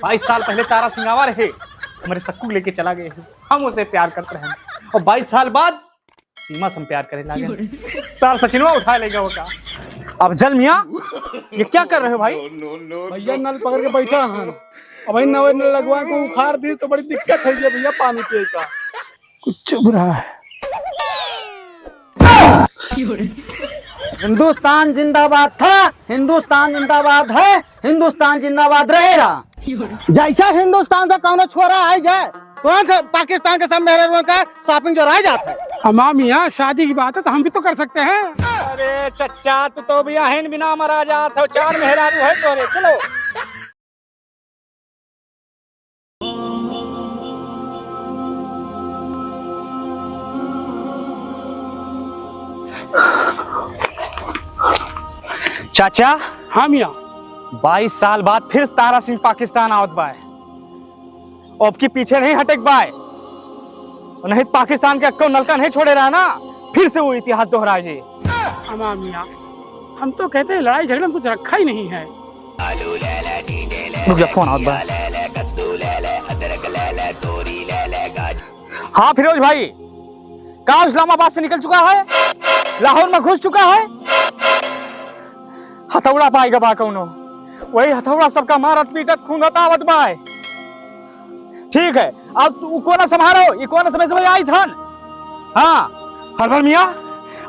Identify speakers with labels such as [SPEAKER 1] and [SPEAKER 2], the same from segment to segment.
[SPEAKER 1] 22 साल पहले तारा सिंगावा रहे, हमारे सक्कू लेके चला गए, हम उसे प्यार करते हैं और 22 साल बाद सीमा से प्यार करे लागे। साल सचिनवा उठा लेगा वो का। अफजल मियाँ ये क्या कर रहे हो भाई?
[SPEAKER 2] भैया नल पकड़ के बैठा है, अब भाई नवे नल लगवा को उखाड़ दी तो बड़ी दिक्कत है भैया पानी पिए का।
[SPEAKER 1] कुछ चुभ रहा है।
[SPEAKER 3] हिंदुस्तान जिंदाबाद था, हिंदुस्तान जिंदाबाद है, हिंदुस्तान जिंदाबाद रहेगा।
[SPEAKER 2] जैसा हिंदुस्तान से कौन छोरा आई जाए, कौन से पाकिस्तान के सब मेहरान का शॉपिंग जो रह जाता है।
[SPEAKER 4] हमाम मियाँ शादी की बात है तो हम भी तो कर सकते हैं।
[SPEAKER 1] अरे चच्चा तू तो भी आहन बिना मरा जात हो, 4 मेहरारू है तोरे। चलो चाचा।
[SPEAKER 4] हाँ मियाँ।
[SPEAKER 1] 22 साल बाद फिर तारा सिंह पाकिस्तान आवत बाय, अब की पीछे नहीं हटक बाय, नहीं पाकिस्तान के अक्को नलका नहीं छोड़े रहा ना, फिर से वो इतिहास दोहराए जी।
[SPEAKER 4] हमाम मियाँ हम तो कहते हैं लड़ाई झगड़े में कुछ रखा ही नहीं है।
[SPEAKER 1] रुक जा, फोन आवत बाय। हाँ फिरोज भाई, कहाँ इस्लामाबाद से निकल चुका है, लाहौर में घुस चुका है। हथौड़ा पाएगा बा कौनो, वही हथौड़ा सबका मारत पीटत खून आवत बाय। ठीक है, अब तू को ना संभालो, ये कौन समय समय आई थन। हाँ हरभर मियाँ,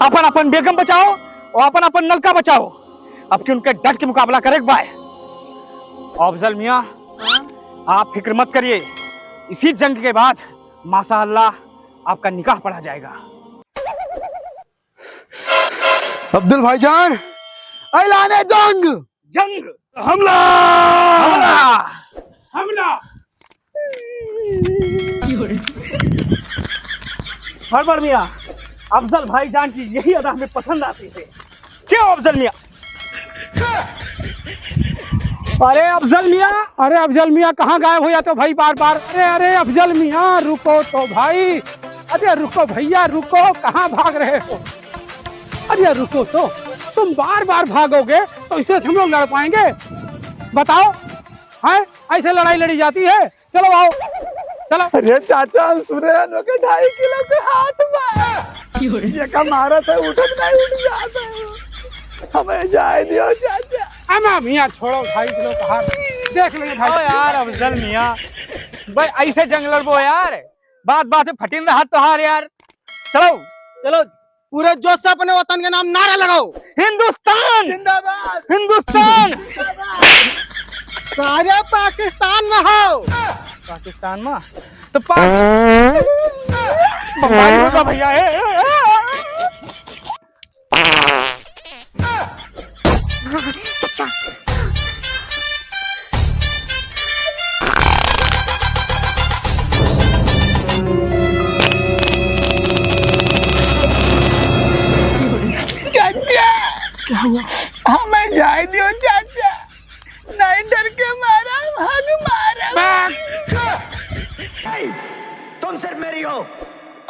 [SPEAKER 1] अपन अपन बेगम बचाओ और अपन अपन नलका बचाओ, अब कि उनके डट के मुकाबला करे बाय। अफजल मियाँ आप फिक्र मत करिए, इसी जंग के बाद माशाअल्लाह आपका निकाह पढ़ा जाएगा।
[SPEAKER 2] अब्दुल भाईजान ऐलाने जंग।
[SPEAKER 1] जंग,
[SPEAKER 4] हमला
[SPEAKER 1] हमला,
[SPEAKER 4] हमला।
[SPEAKER 1] हरभर मियाँ, अफजल भाईजान की यही अदा हमें पसंद आती है। क्यों अफजल मियाँ?
[SPEAKER 4] अरे अफजल मियाँ, अरे अफजल मियाँ कहाँ गायब हो जाते हो भाई बार बार? अरे अरे अफजल मियाँ रुको तो भाई, अरे रुको भैया रुको, कहाँ भाग रहे हो? अरे रुको तो, तुम बार बार भागोगे तो इससे हम लोग लड़ पाएंगे? बताओ, है ऐसे लड़ाई लड़ी जाती है? चलो आओ, चलो।
[SPEAKER 2] अरे चाचा हम सुने के 2.5 किलो के हाथ में ये का मारा था, उठत नहीं उठ जाता है, हमें जाए दियो चाचा।
[SPEAKER 4] अमा मियाँ छोड़ो, 2.5 किलो का हाथ देख लेंगे भाई।
[SPEAKER 1] ओ यार अफजल मियाँ भाई ऐसे जंग लड़बो यार, बात बात में फटिंग रहा तो हार यार। चलो
[SPEAKER 2] चलो पूरे जोश से अपने वतन के नाम नारा लगाओ।
[SPEAKER 1] हिंदुस्तान
[SPEAKER 2] जिंदाबाद,
[SPEAKER 1] हिंदुस्तान।
[SPEAKER 2] सारे पाकिस्तान में हो।
[SPEAKER 1] पाकिस्तान में तो बम्बाई होगा भैया है।
[SPEAKER 2] क्या हुआ? हमें जाए दियो चाचा, नहीं डर के मारा भाग मारा।
[SPEAKER 5] तुम सिर्फ मेरी हो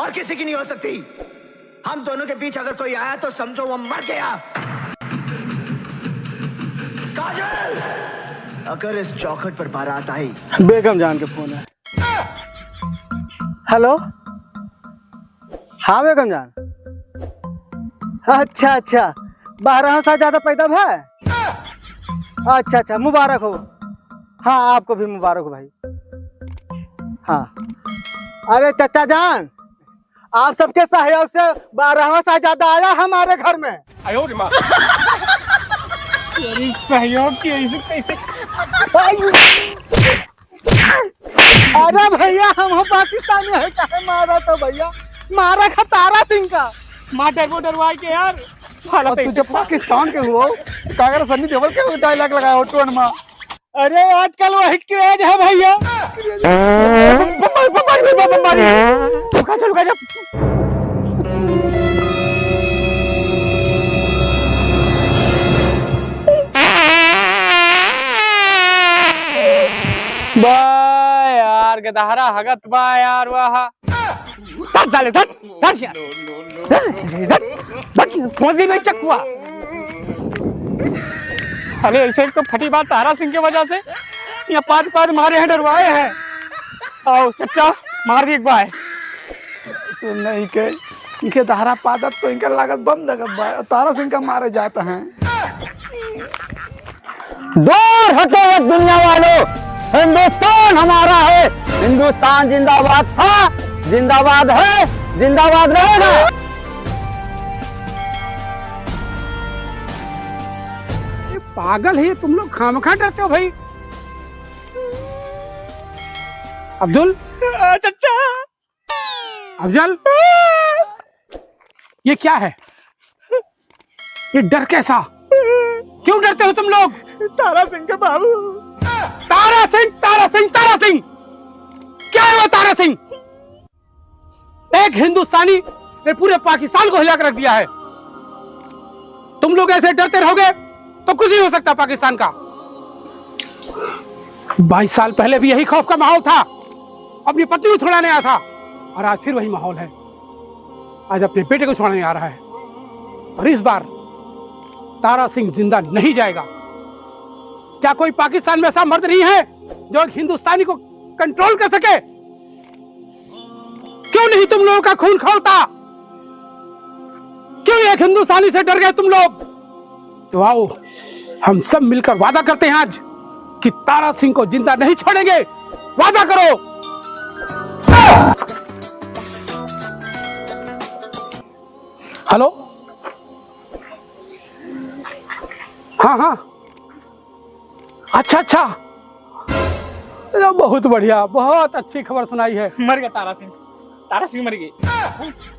[SPEAKER 5] और किसी की नहीं हो सकती। हम दोनों के बीच अगर कोई आया तो समझो वो मर गया। काजल, अगर इस चौखट पर बारात आई।
[SPEAKER 2] बेगम जान के फोन है। हेलो, हाँ बेगम जान। अच्छा अच्छा, 12 साल ज्यादा पैदा है। अच्छा अच्छा, मुबारक हो। हाँ आपको भी मुबारक हो भाई। हाँ अरे चाचा जान, आप सबके सहयोग से 12वां साहजादा आया हमारे घर में।
[SPEAKER 4] सहयोग की ऐसे कैसे?
[SPEAKER 2] अरे भैया हम पाकिस्तानी है, काहे मारा तो भैया? मारा था तारा सिंह का।
[SPEAKER 1] माँ डरवाई के यार।
[SPEAKER 2] और तू जब पाकिस्तान के हुआ कागर सन्नी देवल के डायलॉग लगाया हो टोन में।
[SPEAKER 4] अरे आजकल वही क्रेज है भैया।
[SPEAKER 1] रुका जा। बा यार गदहरा हगत बा यार वाह। धर साले धर यार। पहुंच गई मैं चकुआ। अरे ऐसे एक तो फटी बात तारा सिंह की वजह से यहाँ पाँच पाँच मारे हैं, डरवाए हैं। आओ चचा मार दी एक बार।
[SPEAKER 4] तो नहीं के इनके धारा पादत तो इनके लागत बम दगत बा, तारा सिंह का मारे जाते हैं।
[SPEAKER 3] दूर हटो ये दुनिया वालों, हिंदुस्तान हमारा है, हिंदुस्तान जिंदाबाद था, जिंदाबाद है, जिंदाबाद रहेगा।
[SPEAKER 4] ये पागल है ये, तुम लोग खामखा डरते हो भाई। अब्दुल,
[SPEAKER 1] चचा
[SPEAKER 4] अफजल, ये क्या है? ये डर कैसा? क्यों डरते हो तुम लोग?
[SPEAKER 1] तारा सिंह के बाबू।
[SPEAKER 4] तारा सिंह, तारा सिंह, तारा सिंह, क्या है वो तारा सिंह? एक हिंदुस्तानी ने पूरे पाकिस्तान को हिला कर रख दिया है। तुम लोग ऐसे डरते रहोगे तो कुछ नहीं हो सकता पाकिस्तान का। 22 साल पहले भी यही खौफ का माहौल था, अपनी पत्नी को छुड़ाने आया था, और आज फिर वही माहौल है। आज अपने बेटे को छुड़ाने आ रहा है, और इस बार तारा सिंह जिंदा नहीं जाएगा। क्या कोई पाकिस्तान में ऐसा मर्द नहीं है जो एक हिंदुस्तानी को कंट्रोल कर सके? क्यों नहीं तुम लोगों का खून खौलता? क्यों एक हिंदुस्तानी से डर गए तुम लोग? तो आओ हम सब मिलकर वादा करते हैं आज कि तारा सिंह को जिंदा नहीं छोड़ेंगे। वादा करो। हेलो, हाँ हाँ, अच्छा अच्छा, बहुत बढ़िया, बहुत अच्छी खबर सुनाई है।
[SPEAKER 1] मर गया तारा सिंह, तारा सिंह मर गई।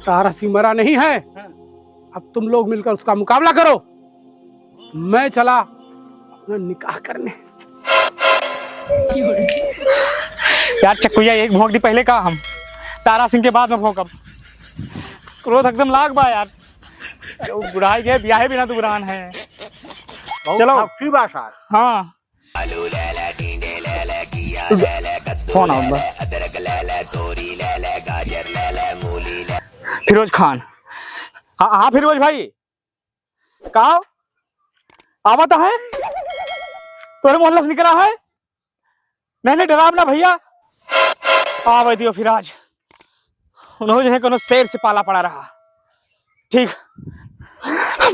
[SPEAKER 4] तारा सिंह मरा नहीं है। अब तुम लोग मिलकर उसका मुकाबला करो। मैं चला अपना निकाह करने।
[SPEAKER 1] यार चक्कुया एक भोंक दी पहले का, हम तारा सिंह के बाद में भोंकब। क्रोध एकदम लाग बा यार। अरे वो बुढ़ाई गए ब्याहे बिना तो बुरान है। चलो हाँ कौन आऊंगा? फिरोज खान। हाँ हाँ फिरोज भाई, कहा आवता है तोरे मोहल्ला से निकला है? नहीं डराव ना भैया, आवे दियो फिर आज उन्होंने जो है कोनो शेर से पाला पड़ा रहा। ठीक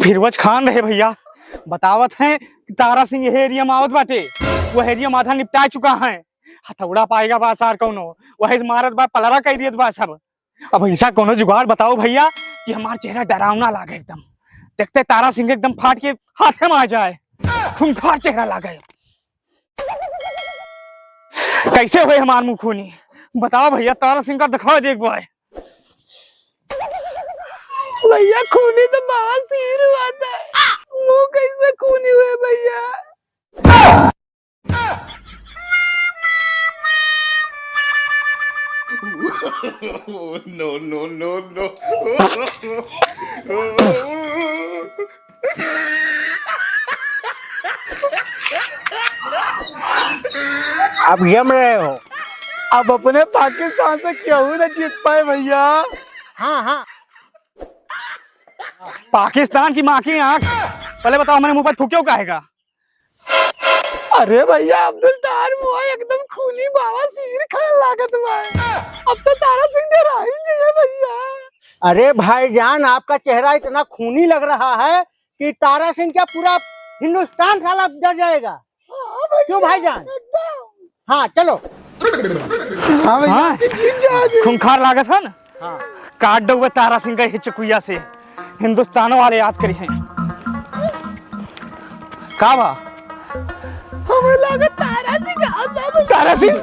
[SPEAKER 1] फिरोज खान रहे भैया, बतावत है तारा सिंह ये एरिया में आवत बाटे। वो एरिया आधा निपटा चुका है, हथौड़ा पाएगा बा सार कौनो वही मारत बा, पलरा कह दियत बा सब। अब ऐसा कोनो जुगाड़ बताओ भैया कि हमारा चेहरा डरावना लागे, एकदम देखते तारा सिंह एकदम फाट के हाथे में आ जाए, खूंखार चेहरा लागे। कैसे हुए हमार मुंह खूनी? बताओ भैया, तारा सिंह का दिखाओ देख बाय।
[SPEAKER 2] भैया खूनी तो बवासीर हुआ था, मुंह कैसे खूनी हुए भैया?
[SPEAKER 6] No, no, no, no.
[SPEAKER 2] आप गम रहे हो, अब अपने पाकिस्तान से क्यों ना जीत पाए भैया? हाँ हाँ,
[SPEAKER 1] पाकिस्तान की माँ की आंख, पहले बताओ हमारे मुंह पर थूक्यों कहेगा?
[SPEAKER 2] अरे भैया अब्दुल तार मुआ एकदम खूनी बाबा सिर खान लागत बा। अब तो तारा सिंह डरा ही नहीं है भैया। अरे भाईजान, आपका चेहरा इतना खूनी लग रहा है कि तारा सिंह क्या पूरा हिंदुस्तान साला डर जाएगा। क्यों भाईजान? हाँ चलो। हाँ भैया,
[SPEAKER 1] खूंखार लागत है ना?
[SPEAKER 2] हाँ।
[SPEAKER 1] काट दो तारा सिंह का चकुया से, हिंदुस्तानों वाले याद करी हैं। का बा?
[SPEAKER 2] हमें लगा तारा सिंह आता है।
[SPEAKER 1] तारा सिंह,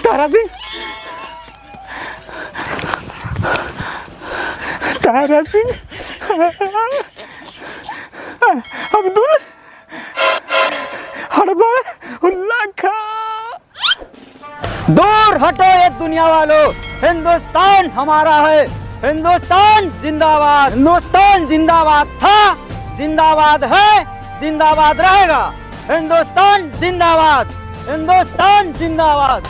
[SPEAKER 1] तारा सिंह, तारा सिंह, अब्दुल हड़बड़ उल्ला खा।
[SPEAKER 3] दूर हटो ये दुनिया वालों, हिंदुस्तान हमारा है, हिंदुस्तान जिंदाबाद, हिंदुस्तान जिंदाबाद था, जिंदाबाद है, जिंदाबाद रहेगा। हिंदुस्तान जिंदाबाद, हिंदुस्तान जिंदाबाद।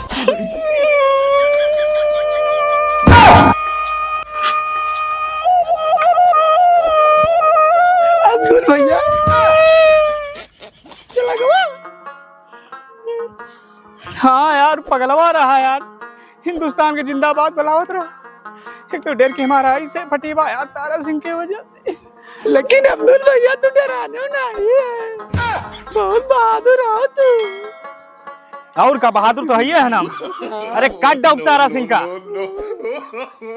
[SPEAKER 2] अब्दुल भैया
[SPEAKER 1] हाँ यार पगलवा रहा यार, हिंदुस्तान के जिंदाबाद बुलावत रहा। एक तो डर के हमारा से फटीबा यार तारा सिंह की वजह से। लेकिन अब्दुल भैया तू डराने नहीं है, बहुत बहादुर हो तू। और का बहादुर तो है ना। अरे काट दो तारा सिंह का।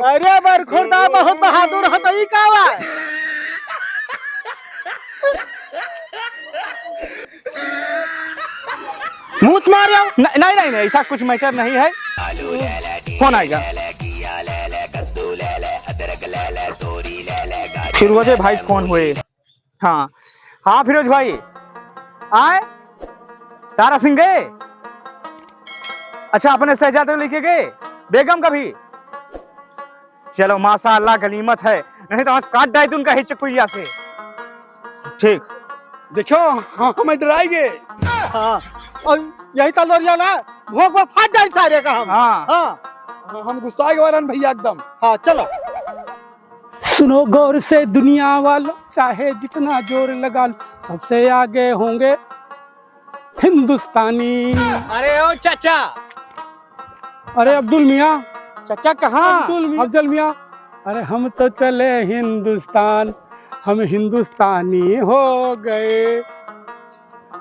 [SPEAKER 2] अरे बरखुरदा बहुत बहादुर हो तो का बा?
[SPEAKER 1] मुंह मारे नहीं नहीं नहीं, ऐसा कुछ मैटर नहीं है। फोन आएगा फिरोज भाई फोन हुए। हाँ हाँ फिरोज भाई आए, तारा सिंह गए? अच्छा अपने शहजादे लेके गए, बेगम का भी? चलो माशाअल्लाह गनीमत है, नहीं तो आज काट डाय उनका ही चकुइया से। ठीक
[SPEAKER 4] देखो हाँ हमें डराएंगे।
[SPEAKER 2] हाँ और यही तो लोरिया ना भोग में फाट जाए सारे का हम।
[SPEAKER 1] हाँ
[SPEAKER 2] हाँ
[SPEAKER 4] हम गुस्सा के वारन भैया एकदम।
[SPEAKER 2] हाँ चलो।
[SPEAKER 4] सुनो गौर से दुनिया वालों, चाहे जितना जोर लगा लो, सबसे आगे होंगे हिंदुस्तानी।
[SPEAKER 1] अरे ओ चाचा।
[SPEAKER 4] अरे अब्दुल मियाँ।
[SPEAKER 1] चाचा कहाँ?
[SPEAKER 4] अफजल मियाँ। अरे हम तो चले हिंदुस्तान, हम हिंदुस्तानी हो गए।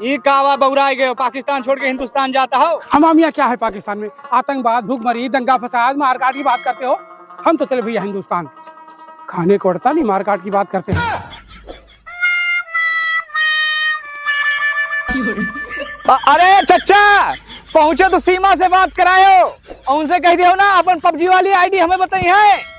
[SPEAKER 1] ये कावा बौराए गए, पाकिस्तान छोड़ के हिंदुस्तान जाता हो?
[SPEAKER 4] हम मियाँ क्या है पाकिस्तान में? आतंकवाद, भूखमरी, दंगा फसाद, मारकाट की बात करते हो। हम तो चले भैया हिंदुस्तान, खाने को अड़ता नहीं, मारकाट की बात करते हैं।
[SPEAKER 1] अरे चचा पहुंचे तो सीमा से बात करायो और उनसे कह दियो ना अपन पबजी वाली आईडी हमें बताई है।